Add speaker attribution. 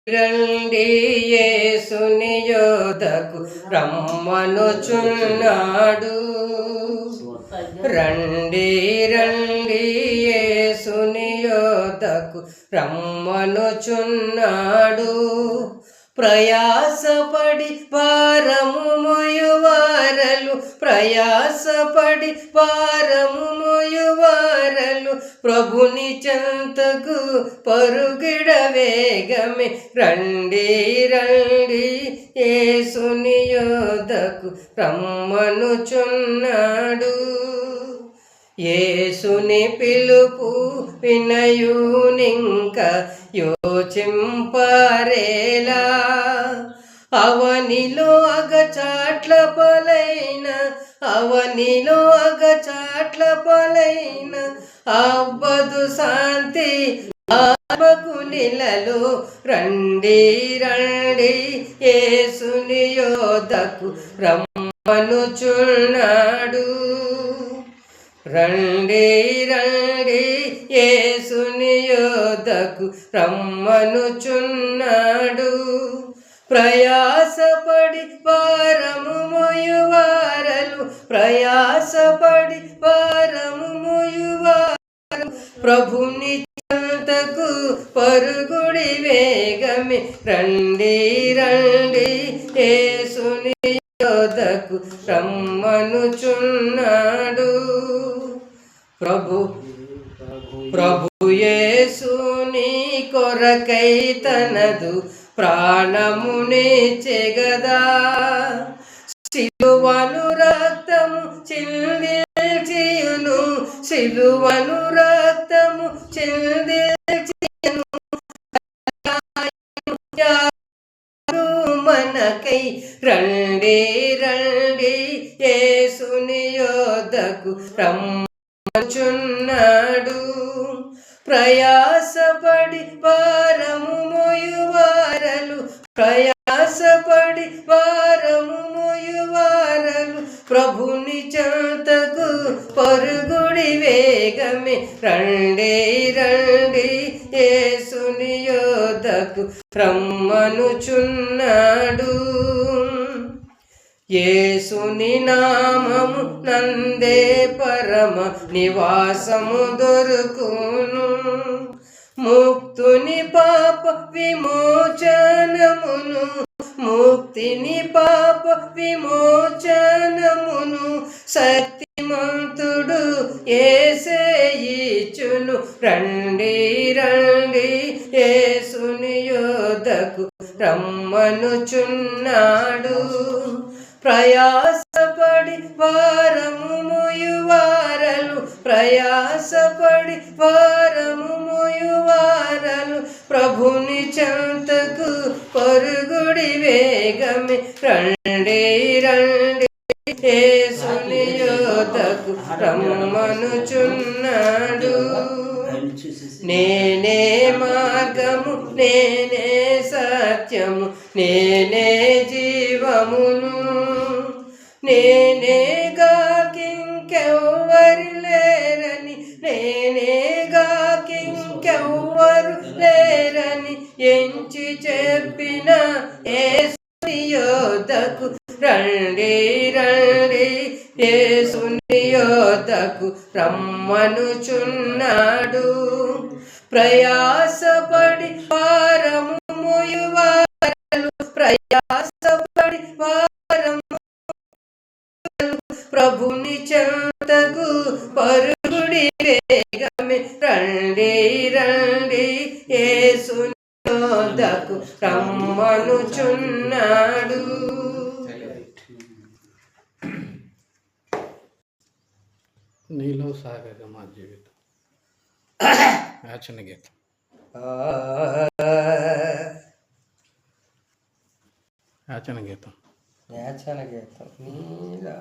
Speaker 1: రండి యేసుని యోధకు రమ్మనుచున్నాడు. రండి రండి యేసుని యోధకు రమ్మనుచున్నాడు. ప్రయాసపడి భారము మోయువారలు, ప్రయాసపడి భారము మోయువారలు ప్రభుని చెంతకు పరుగిడ వేగమే. రండి రండి యేసుని యోధకు రమ్మనుచున్నాడు. యేసుని పిలుపు వినయునింక యోచింపరేలా. అవనిలో అగచాట్ల పలైన, అవనిలో అగచాట్ల పలైన అబ్బదు శాంతి ఆత్మకు నిలలో. రండి రండి యేసుని యోధకు రమ్మనుచున్నాడు. రండి రండి యేసుని యోధకు రమ్మనుచున్నాడు. ప్రయాసపడి భారము మోయువారలు, ప్రయాసపడి భారము మోయువారలు ప్రభుని చెంతకు పరుగుడి వేగమే. రండి రండి యేసుని యోధకు రమ్మనుచున్నాడు. ప్రభు యేసుని కొరకై తనదు ప్రాణమునిచ్చెగదా. సిలువను రక్తము చిందిల్చియును, సిలువను రక్తము చిందిల్చియును మనకై. రండి రండి యేసుని యోధకు రమ్మనుచున్నాడు. ప్రయాసపడి భారము మోయువారలు, ప్రయాసపడి భారము మోయువారలు ప్రభుని చెంతకు పరుగుడి వేగమే. రండి రండి యేసుని యోధకు రమ్మనుచున్నాడు. యేసుని నామము నందే పరమ నివాసము దొరుకును. ముక్తుని పాప విమోచనమును, ముక్తిని పాప విమోచనమును శక్తిమంతుడు యేసే ఇచ్చును. రండి రండి యేసుని యోధకు రమ్మనుచున్నాడు. ప్రయాసపడి భారము మోయువారలు, ప్రయాసపడి భారము మోయువారలు ప్రభుని చెంతకు పరుగుడి వేగమే. రండి రండి యేసుని యోధకు రమ్మనుచున్నాడు. నేనే మార్గము, నేనే సత్యము, నేనే జీవమును, నేనేగాకింకెవ్వరు లేరని, నేనేగాకింకెవ్వరు లేరని ఎంచి చెప్పిన యేసుని యోధకు రండి రండి యేసుని యోధకు రమ్మనుచున్నాడు. ప్రయాసపడి భారము మోయువారలు, ప్రయాసపడి భారము ప్రభుని చెంతకు పరుగుడి వేగమే. రండి రండి యేసుని యోధకు రమ్మనుచున్నాడు.
Speaker 2: నీలో సాగక మా జీవితం. యాచన గీతం. యాచన గీతం.
Speaker 1: యాచన గీతం. నీలా